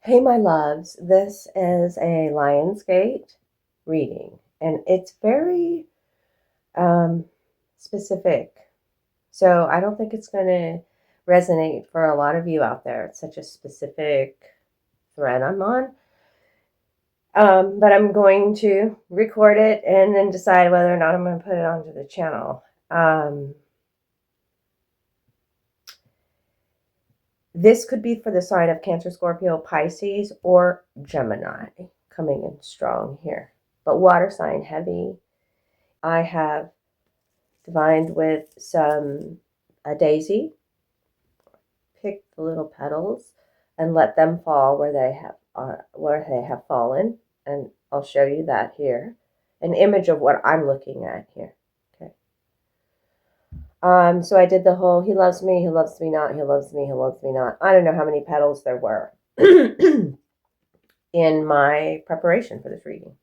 Hey, my loves, this is a LionsGate reading, and it's very specific. So I don't think it's going to resonate for a lot of you out there. It's such a specific thread I'm on. But I'm going to record it and then decide whether or not I'm going to put it onto the channel. This could be for the sign of Cancer, Scorpio, Pisces, or Gemini coming in strong here. But water sign heavy. I have divined with a daisy. Pick the little petals and let them fall where they have fallen. And I'll show you that here. An image of what I'm looking at here. Okay. So I did the whole, he loves me not, he loves me not. I don't know how many petals there were in my preparation for this reading.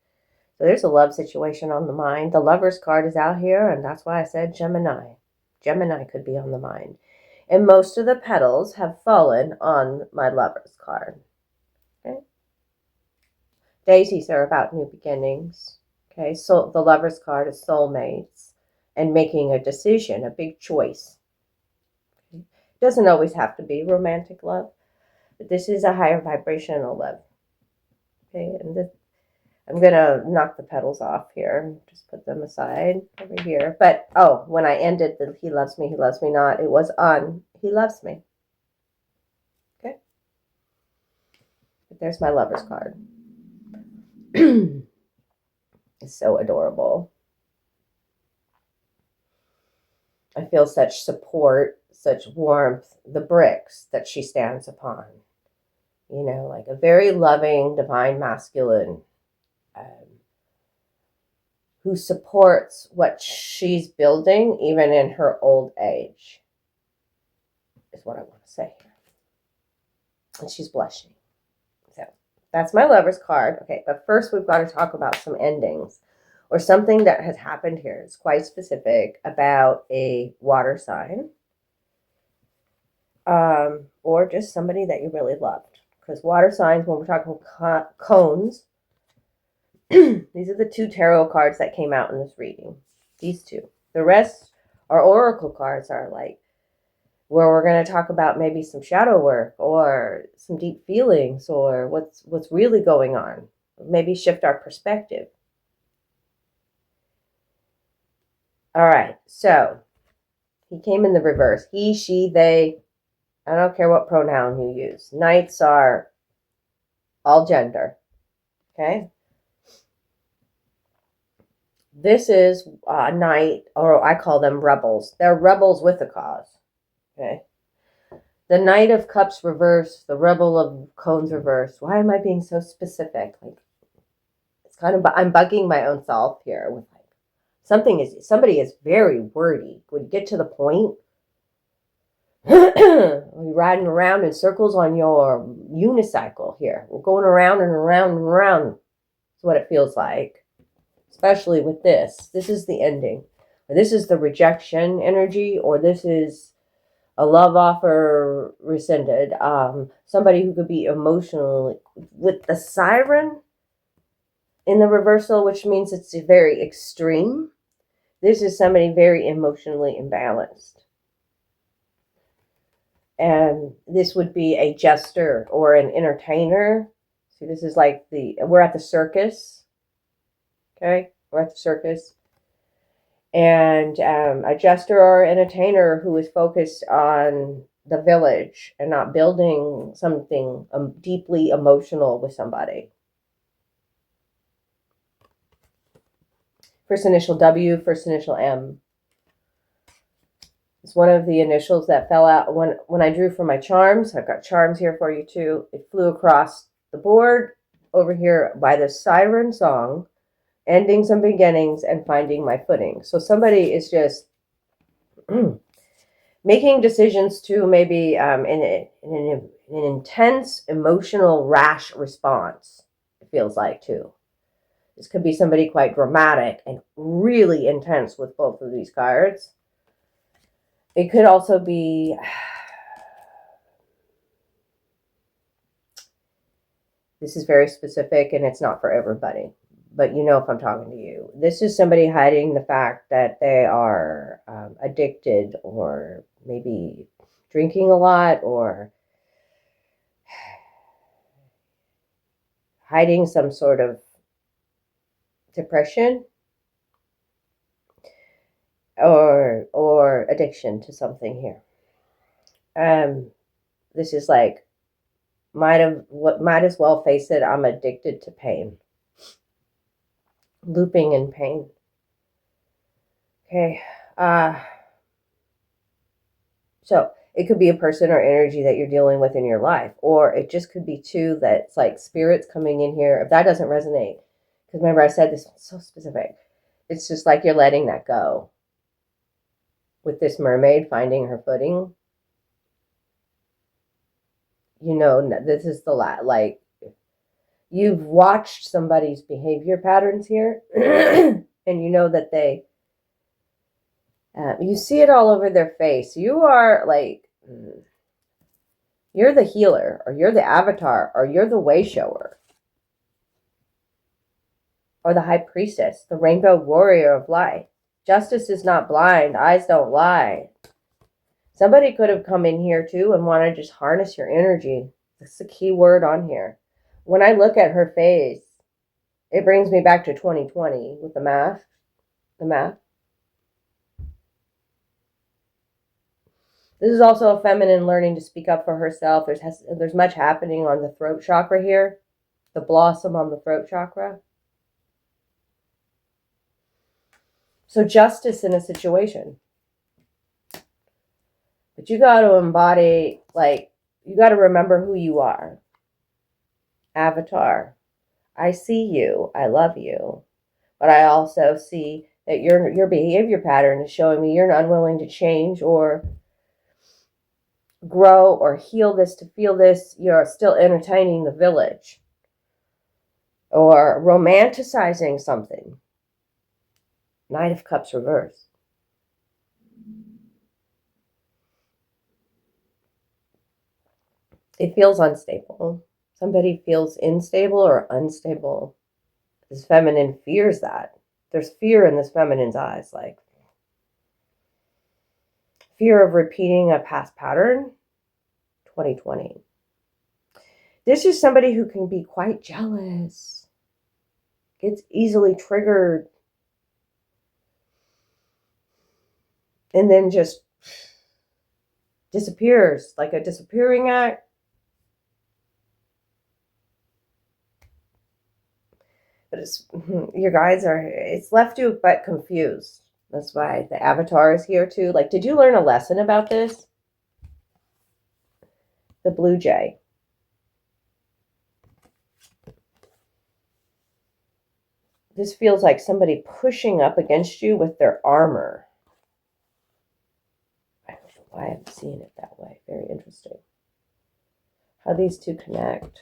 So there's a love situation on the mind. The Lover's card is out here, and that's why I said Gemini. Gemini could be on the mind. And most of the petals have fallen on my Lover's card. Okay. Daisies are about new beginnings. Okay, so the Lover's card is soulmates and making a decision, a big choice. Okay. It doesn't always have to be romantic love, but this is a higher vibrational love. Okay, and I'm going to knock the petals off here. Just put them aside over here. But, when I ended the he loves me not, it was on he loves me. Okay? But there's my Lover's card. It's so adorable. I feel such support, such warmth, the bricks that she stands upon. You know, like a very loving, divine masculine who supports what she's building even in her old age, is what I want to say here. And she's blushing. So that's my Lover's card. Okay, but first we've got to talk about some endings or something that has happened here. It's quite specific about a water sign or just somebody that you really loved. Because water signs, when we're talking cones, these are the two tarot cards that came out in this reading. These two. The rest are oracle cards, are like where we're going to talk about maybe some shadow work or some deep feelings or what's really going on. Maybe shift our perspective. All right. So he came in the reverse. He, she, they. I don't care what pronoun you use. Knights are all gender. Okay. This is a knight, or I call them rebels. They're rebels with a cause. Okay. The Knight of Cups reverse, the Rebel of Cones reverse. Why am I being so specific? Like, it's kind of, I'm bugging my own self here with like, somebody is very wordy. Would you get to the point? You're riding around in circles on your unicycle here. We're going around and around and around. That's what it feels like. Especially with this. This is the ending. Or this is the rejection energy, or this is a love offer rescinded. Somebody who could be emotionally, with the siren in the reversal, which means it's very extreme. This is somebody very emotionally imbalanced. And this would be a jester or an entertainer. See, this is like we're at the circus. Okay, we're at the circus. And a jester or entertainer who is focused on the village and not building something deeply emotional with somebody. First initial W, first initial M. It's one of the initials that fell out when I drew for my charms. I've got charms here for you too. It flew across the board over here by the siren song, endings and beginnings, and finding my footing. So somebody is just making decisions to maybe in an intense, emotional, rash response, it feels like too. This could be somebody quite dramatic and really intense with both of these cards. It could also be This is very specific and it's not for everybody. But you know if I'm talking to you. This is somebody hiding the fact that they are addicted, or maybe drinking a lot, or hiding some sort of depression or addiction to something here. This is like, might as well face it, I'm addicted to pain. Looping in pain. Okay. So it could be a person or energy that you're dealing with in your life, or it just could be too that it's like spirits coming in here. If that doesn't resonate, because remember I said this one's so specific, it's just like you're letting that go. With this mermaid finding her footing, you know, this is the like you've watched somebody's behavior patterns here, and you know that they. You see it all over their face. You are like, you're the healer, or you're the avatar, or you're the way shower, or the high priestess, the rainbow warrior of light. Justice is not blind. Eyes don't lie. Somebody could have come in here too and want to just harness your energy. That's the key word on here. When I look at her face, it brings me back to 2020 with the mask. The mask. This is also a feminine learning to speak up for herself. There's much happening on the throat chakra here. The blossom on the throat chakra. So justice in a situation. But you got to embody, like, you got to remember who you are. Avatar. I see you. I love you. But I also see that your behavior pattern is showing me you're unwilling to change or grow or heal this to feel this. You're still entertaining the village or romanticizing something. Knight of Cups reverse. It feels unstable. Somebody feels unstable or unstable. This feminine fears that. There's fear in this feminine's eyes, like fear of repeating a past pattern. 2020. This is somebody who can be quite jealous. Gets easily triggered. And then just disappears, like a disappearing act. But your guides it's left you but confused. That's why the avatar is here too. Like, did you learn a lesson about this? The blue jay. This feels like somebody pushing up against you with their armor. I don't know why I'm seeing it that way. Very interesting. How these two connect.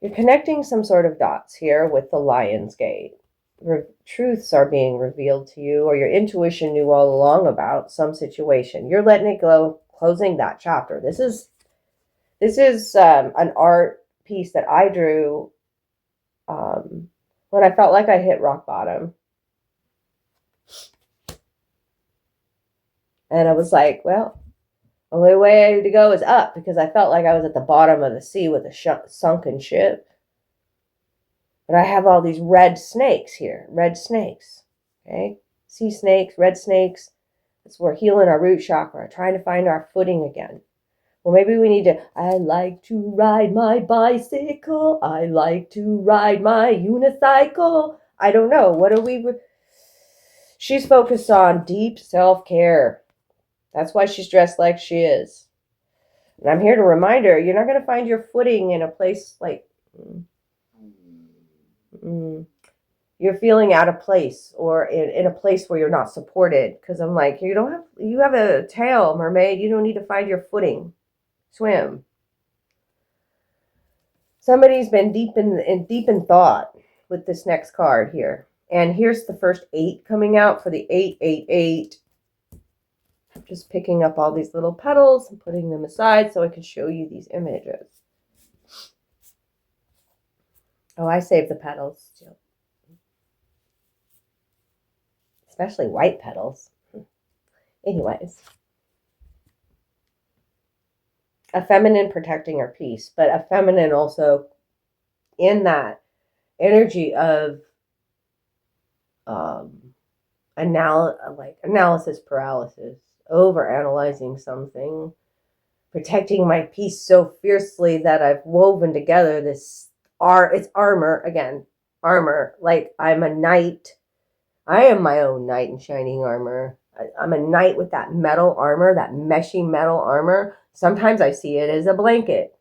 You're connecting some sort of dots here with the LionsGate. Truths are being revealed to you, or your intuition knew all along about some situation. You're letting it go, closing that chapter. This is an art piece that I drew when I felt like I hit rock bottom. And I was like, well, the only way to go is up, because I felt like I was at the bottom of the sea with a sunken ship. But I have all these red snakes here. Red snakes. Okay? Sea snakes, red snakes. We're healing our root chakra, trying to find our footing again. Well, maybe we need to, I like to ride my bicycle. I like to ride my unicycle. I don't know. What are we? She's focused on deep self-care. That's why she's dressed like she is. And I'm here to remind her, you're not going to find your footing in a place like... you're feeling out of place, or in a place where you're not supported. Because I'm like, you have a tail, mermaid. You don't need to find your footing. Swim. Somebody's been deep in thought with this next card here. And here's the first 8 coming out for the 888. I'm just picking up all these little petals and putting them aside so I can show you these images. Oh, I save the petals too. Especially white petals. Anyways. A feminine protecting her peace, but a feminine also in that energy of analysis paralysis, over analyzing something, protecting my peace so fiercely that I've woven together this it's armor again, armor. Like I'm a knight. I am my own knight in shining armor. I'm a knight with that metal armor, that meshy metal armor. Sometimes I see it as a blanket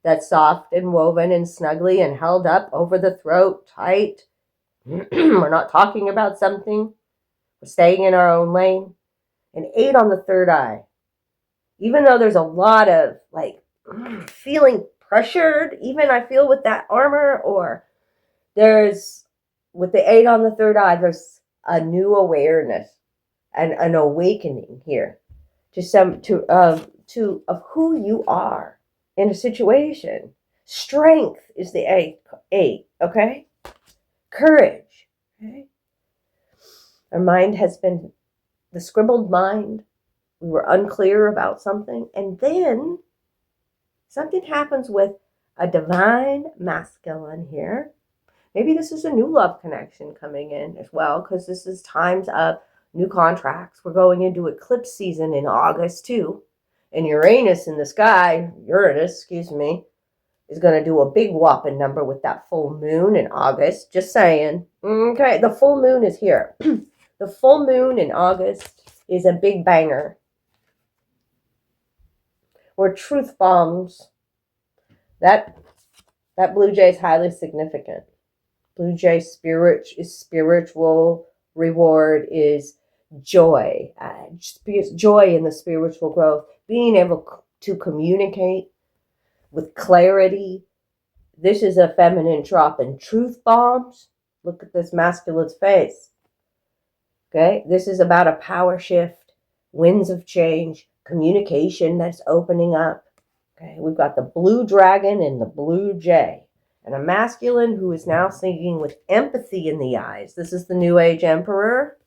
that's soft and woven and snugly and held up over the throat, tight. We're not talking about something. We're staying in our own lane. An 8 on the third eye. Even though there's a lot of like feeling pressured, even I feel with that armor, or there's with the 8 on the third eye, there's a new awareness and an awakening here of who you are in a situation. Strength is the 8, okay? Courage, okay? Our mind has been the scribbled mind. We were unclear about something, and then something happens with a divine masculine here. Maybe this is a new love connection coming in as well, because this is times of new contracts. We're going into eclipse season in August too. And Uranus in the sky, excuse me, is going to do a big whopping number with that full moon in August. Just saying. Okay, the full moon is here. The full moon in August is a big banger. Where truth bombs. That blue jay is highly significant. Blue jay spiritual reward is joy. Joy in the spiritual growth. Being able to communicate with clarity. This is a feminine dropping truth bombs. Look at this masculine's face. Okay, this is about a power shift, winds of change, communication that's opening up. Okay, we've got the blue dragon and the blue jay, and a masculine who is now thinking with empathy in the eyes. This is the New Age Emperor.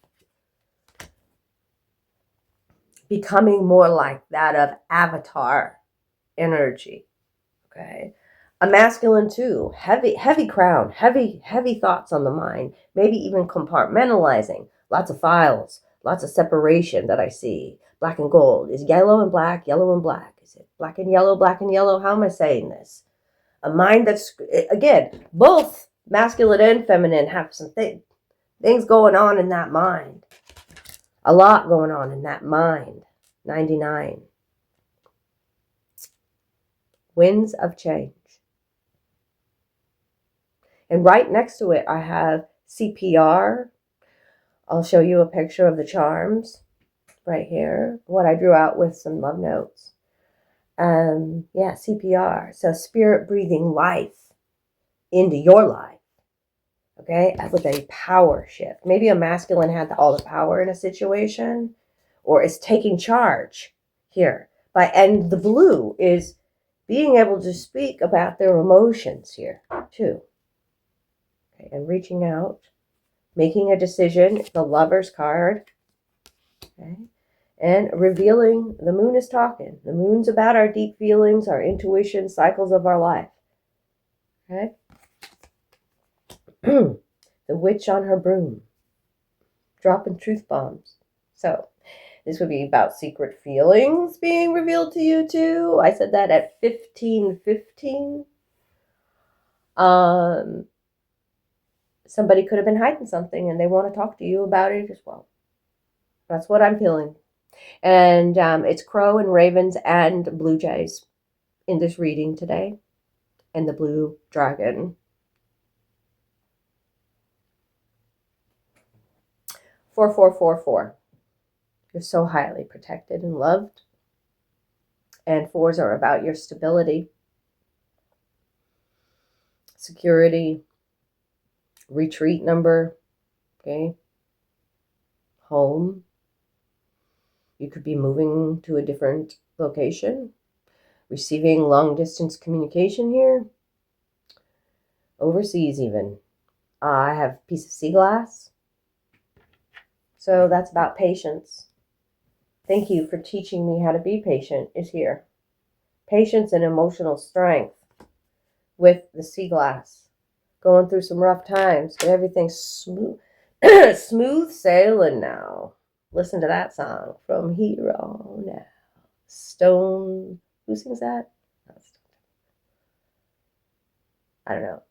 Becoming more like that of Avatar energy. Okay. A masculine too, heavy crown, heavy thoughts on the mind, maybe even compartmentalizing, lots of files, lots of separation that I see. Black and gold. Is yellow and black, yellow and black? Is it black and yellow, black and yellow? How am I saying this? A mind that's, again, both masculine and feminine have some things going on in that mind. A lot going on in that mind. 99. Winds of change. And right next to it, I have CPR. I'll show you a picture of the charms right here. What I drew out with some love notes. CPR. So spirit breathing life into your life. Okay, with a power shift. Maybe a masculine had all the power in a situation, or is taking charge here. And the blue is being able to speak about their emotions here too. Okay, and reaching out, making a decision, the Lover's card. Okay, and revealing, the moon is talking. The moon's about our deep feelings, our intuition, cycles of our life. Okay. The witch on her broom, dropping truth bombs. So this would be about secret feelings being revealed to you too. I said that at 15:15. Somebody could have been hiding something and they want to talk to you about it as well. That's what I'm feeling. And it's crow and ravens and blue jays in this reading today. And the blue dragon. 4444. You're so highly protected and loved. And 4s are about your stability, security, retreat number, okay, home. You could be moving to a different location, receiving long distance communication here. overseas even. I have a piece of sea glass. So that's about patience. Thank you for teaching me how to be patient is here. Patience and emotional strength with the sea glass. Going through some rough times, but everything's smooth. Smooth sailing now. Listen to that song from Here On Now. Stone. Who sings that? I don't know.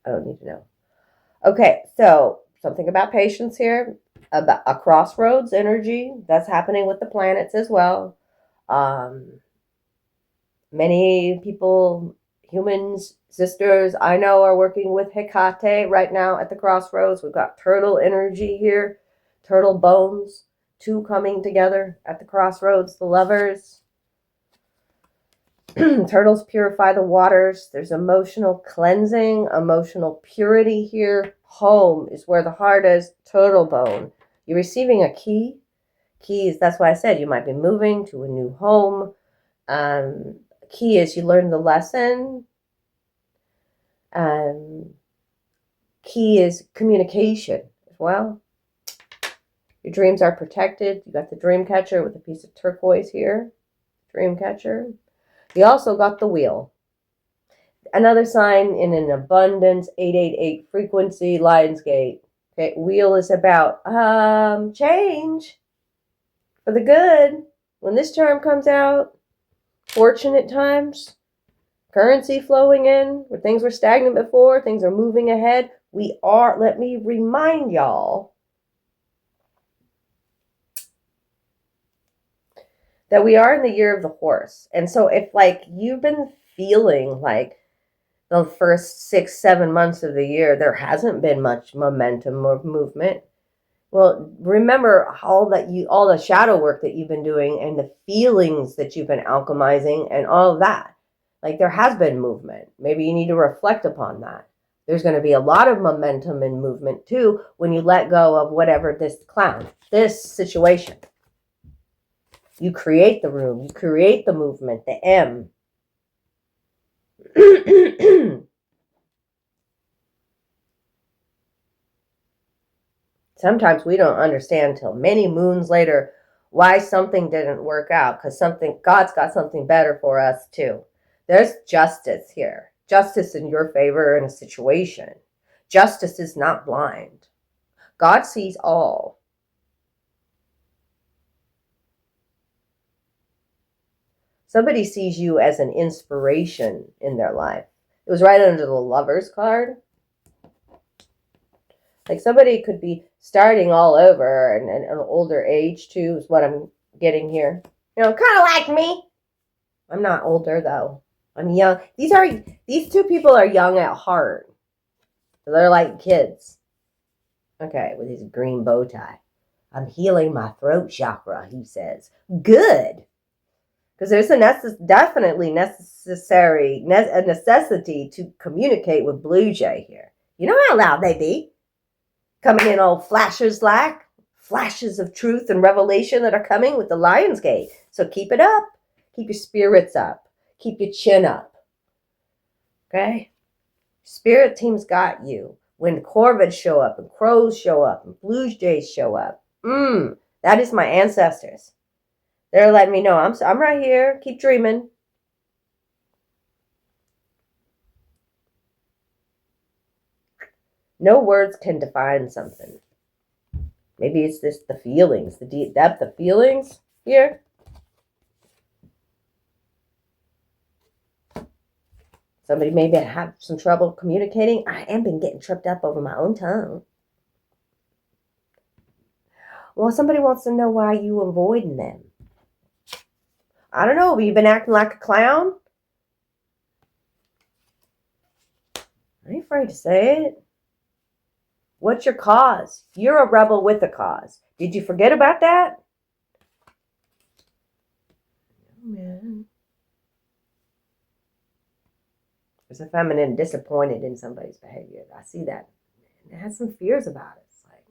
I don't need to know. Okay, so something about patience here. About a crossroads energy that's happening with the planets as well. Many people, humans, sisters I know are working with Hecate right now at the crossroads. We've got turtle energy here, turtle bones, two coming together at the crossroads, the lovers. Turtles purify the waters. There's emotional cleansing, emotional purity here. Home is where the heart is. Turtle bone. You're receiving a key. Keys, that's why I said you might be moving to a new home. Key is you learn the lesson. Key is communication as well. Your dreams are protected. You got the dream catcher with a piece of turquoise here. Dream catcher. You also got the wheel. Another sign in an abundance, 888 frequency, LionsGate. Okay, wheel is about change for the good. When this charm comes out, fortunate times, currency flowing in, where things were stagnant before, things are moving ahead. Let me remind y'all that we are in the year of the horse. And so if like you've been feeling like the first 6-7 months of the year, there hasn't been much momentum or movement. Well, remember all the shadow work that you've been doing and the feelings that you've been alchemizing and all of that. Like there has been movement. Maybe you need to reflect upon that. There's going to be a lot of momentum and movement too when you let go of whatever this situation. You create the room, you create the movement, the M. Sometimes we don't understand till many moons later why something didn't work out, because God's got something better for us too. There's justice here. Justice in your favor in a situation. Justice is not blind. God sees all. Somebody sees you as an inspiration in their life. It was right under the Lovers card. Like somebody could be starting all over and an older age too is what I'm getting here. You know, kind of like me. I'm not older though. I'm young. These two people are young at heart. They're like kids. Okay, with his green bow tie. I'm healing my throat chakra, he says. Good. Because there's definitely a necessity to communicate with Blue Jay here. You know how loud they be. Coming in all flashes of truth and revelation that are coming with the LionsGate. So keep it up. Keep your spirits up. Keep your chin up. Okay? Spirit team's got you. When corvids show up and crows show up and blue jays show up, that is my ancestors. They're letting me know I'm right here. Keep dreaming. No words can define something. Maybe it's the feelings, the deep depth of feelings here. Somebody maybe have some trouble communicating. I am been getting tripped up over my own tongue. Well, somebody wants to know why you avoiding them. I don't know. Have you been acting like a clown? I ain't afraid to say it. What's your cause? You're a rebel with a cause. Did you forget about that? Oh, man. There's a feminine disappointed in somebody's behavior. I see that. It has some fears about it. It's like,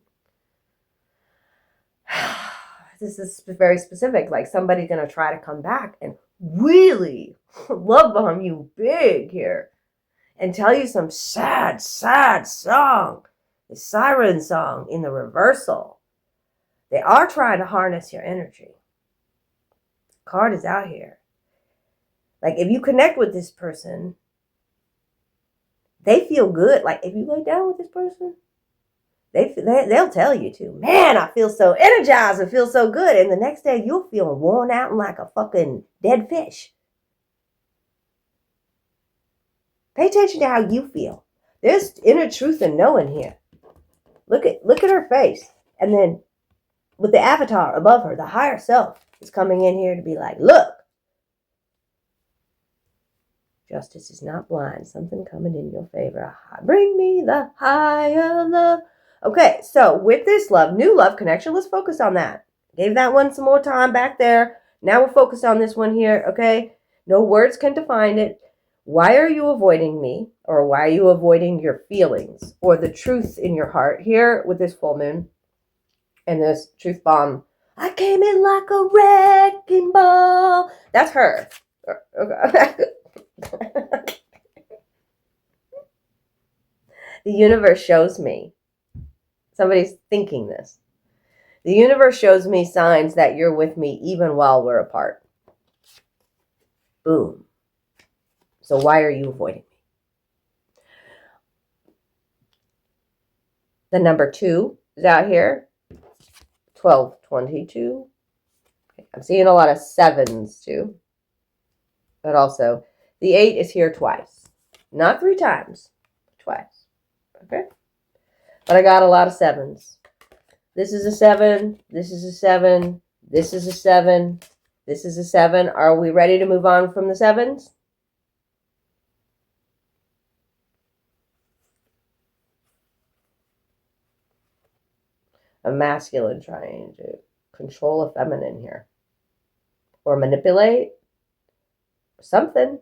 this is very specific. Like somebody's going to try to come back and really love bomb you big here. and tell you some sad, sad song. The siren song in the reversal. They are trying to harness your energy. The card is out here. Like, if you connect with this person, they feel good. Like, if you lay down with this person, they'll tell you to. Man, I feel so energized. I feel so good. And the next day, you'll feel worn out and like a fucking dead fish. Pay attention to how you feel. There's inner truth and knowing here. Look at her face. And then with the avatar above her, the higher self is coming in here to be like, look. Justice is not blind. Something coming in your favor. Bring me the higher love. Okay, so with this love, new love connection, let's focus on that. Gave that one some more time back there. Now we're focused on this one here, okay? No words can define it. Why are you avoiding me? Or why are you avoiding your feelings? Or the truth in your heart? Here with this full moon and this truth bomb. I came in like a wrecking ball. That's her. Okay. The universe shows me. Somebody's thinking this. The universe shows me signs that you're with me even while we're apart. Boom. So why are you avoiding me? The number 2 is out here. 1222. I'm seeing a lot of 7s too. But also, the 8 is here twice. Not 3 times. Twice. Okay? But I got a lot of 7s. This is a 7. This is a 7. This is a 7. This is a 7. Are we ready to move on from the 7s? A masculine trying to control a feminine here. Or manipulate. Something.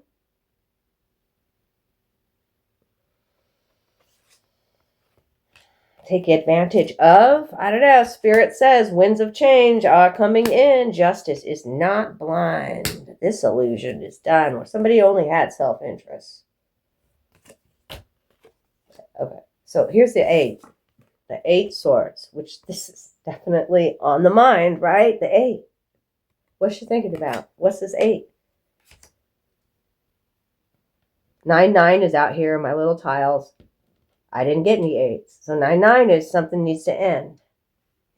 Take advantage of, I don't know, Spirit says winds of change are coming in. Justice is not blind. This illusion is done where somebody only had self-interest. Okay, so here's the 8. The 8 swords, which this is definitely on the mind, right? The 8. What's she thinking about? What's this 8? 9 is out here in my little tiles. I didn't get any 8s. So 9 is something needs to end.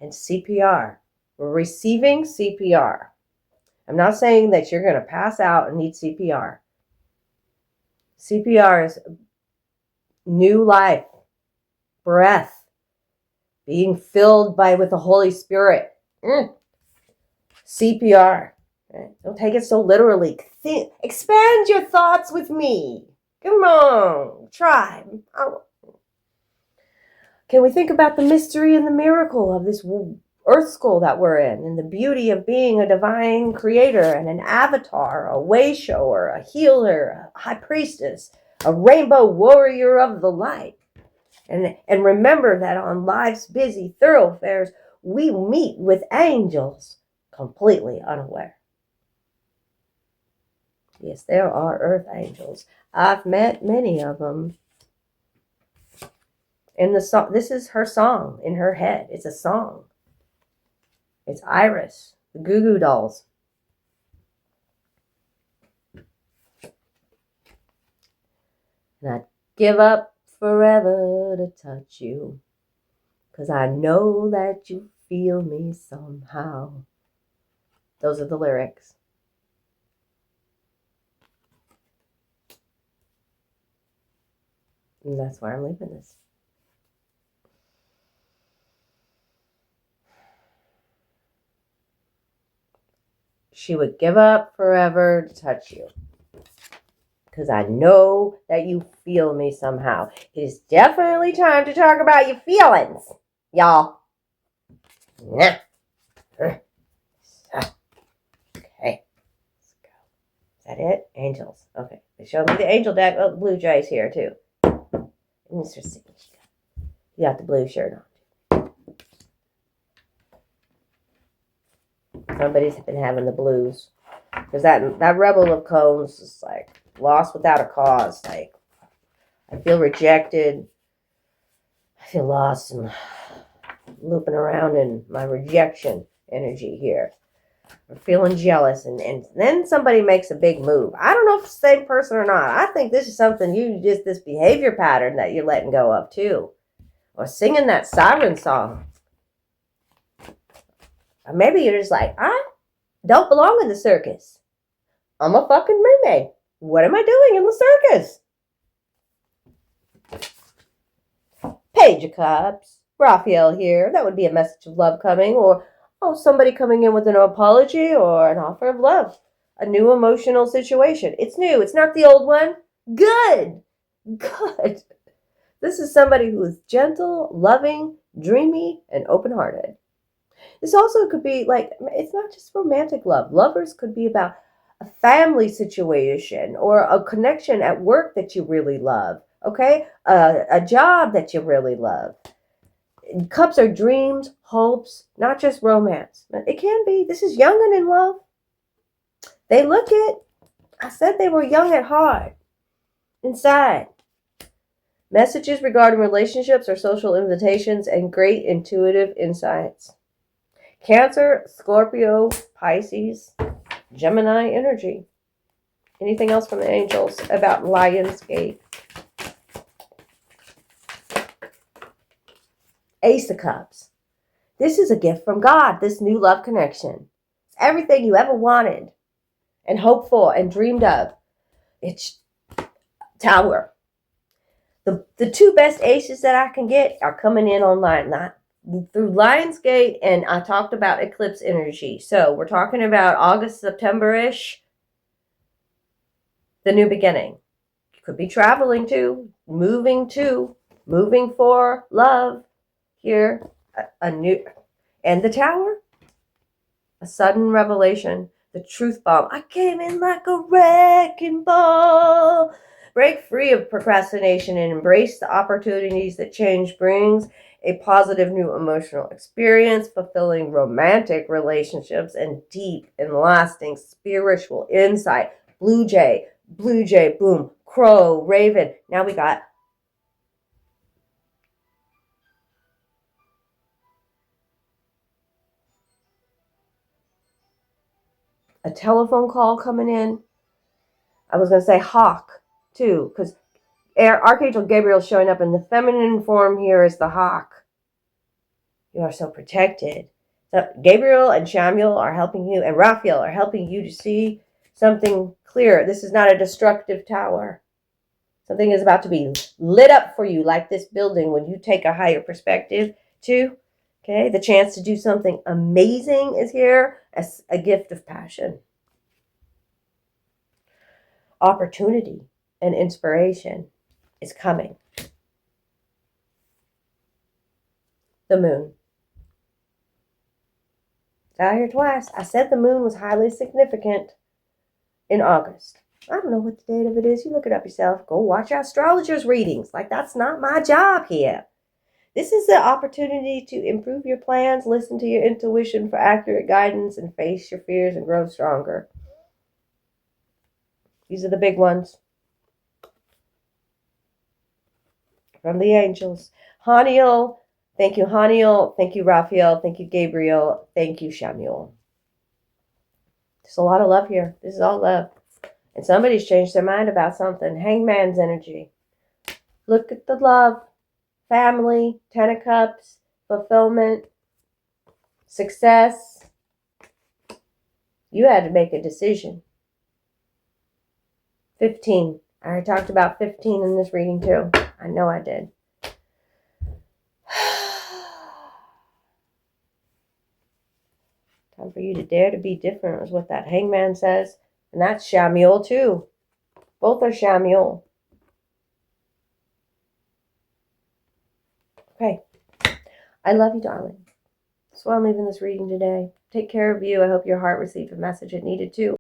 And CPR. We're receiving CPR. I'm not saying that you're going to pass out and need CPR. CPR is new life, breath, being filled with the Holy Spirit. CPR. Don't take it so literally. Expand your thoughts with me. Come on. Try. Can we think about the mystery and the miracle of this earth school that we're in, and the beauty of being a divine creator and an avatar, a way shower, a healer, a high priestess, a rainbow warrior of the light. And remember that on life's busy thoroughfares, we meet with angels completely unaware. Yes, there are earth angels. I've met many of them. And the song, this is her song in her head. It's a song. It's Iris, the Goo Goo Dolls. And I'd give up forever to touch you, 'cause I know that you feel me somehow. Those are the lyrics. And that's why I'm leaving this. She would give up forever to touch you, because I know that you feel me somehow. It is definitely time to talk about your feelings, y'all. Nah. Okay, let's go. Is that it? Angels. Okay, they showed me the angel deck. Oh, the blue jay's here too. Mr. C. You got the blue shirt on. Somebody's been having the blues, because that rebel of cones is like lost without a cause. Like, I feel rejected. I feel lost and looping around in my rejection energy here. Or feeling jealous, and then somebody makes a big move. I don't know if it's the same person or not. I think this is something this behavior pattern that you're letting go of too. Or singing that siren song. Or maybe you're just like, I don't belong in the circus. I'm a fucking mermaid. What am I doing in the circus? Page of Cups. Raphael here. That would be a message of love coming, or somebody coming in with an apology or an offer of love. A new emotional situation. It's new. It's not the old one. Good. Good. This is somebody who is gentle, loving, dreamy, and open-hearted. This also could be like, it's not just romantic love. Lovers could be about a family situation or a connection at work that you really love. Okay? A job that you really love. Cups are dreams, hopes, not just romance. It can be. This is young and in love. They look it. I said they were young at heart. Inside. Messages regarding relationships or social invitations and great intuitive insights. Cancer, Scorpio, Pisces, Gemini energy. Anything else from the angels about LionsGate? Ace of Cups. This is a gift from God, this new love connection. It's everything you ever wanted and hoped for and dreamed of. It's Tower. The two best aces that I can get are coming in online, not through LionsGate, and I talked about eclipse energy. So we're talking about August, September-ish, the new beginning. You could be traveling to, moving for love. Here, a new, and the Tower, a sudden revelation, the truth bomb. I came in like a wrecking ball. Break free of procrastination and embrace the opportunities that change brings. A positive new emotional experience, fulfilling romantic relationships, and deep and lasting spiritual insight. Blue jay, boom, crow, raven. Now we got a telephone call coming in. I was going to say hawk, too, because Archangel Gabriel showing up in the feminine form here is the hawk. You are so protected. So Gabriel and Shamiel are helping you, and Raphael are helping you to see something clear. This is not a destructive tower. Something is about to be lit up for you, like this building, when you take a higher perspective, too. Okay, the chance to do something amazing is here as a gift of passion. Opportunity and inspiration is coming. The moon. It's out here twice. I said the moon was highly significant in August. I don't know what the date of it is. You look it up yourself. Go watch your astrologer's readings. Like, that's not my job here. This is the opportunity to improve your plans, listen to your intuition for accurate guidance, and face your fears and grow stronger. These are the big ones. From the angels. Haniel. Thank you, Haniel. Thank you, Raphael. Thank you, Gabriel. Thank you, Shamiel. There's a lot of love here. This is all love. And somebody's changed their mind about something. Hangman's energy. Look at the love. Family. 10 of Cups. Fulfillment. Success. You had to make a decision. 15. I already talked about 15 in this reading too. I know I did. Time for you to dare to be different is what that hangman says. And that's Shamiel too. Both are Shamiel. Okay. I love you, darling. That's why I'm leaving this reading today. Take care of you. I hope your heart received a message it needed to.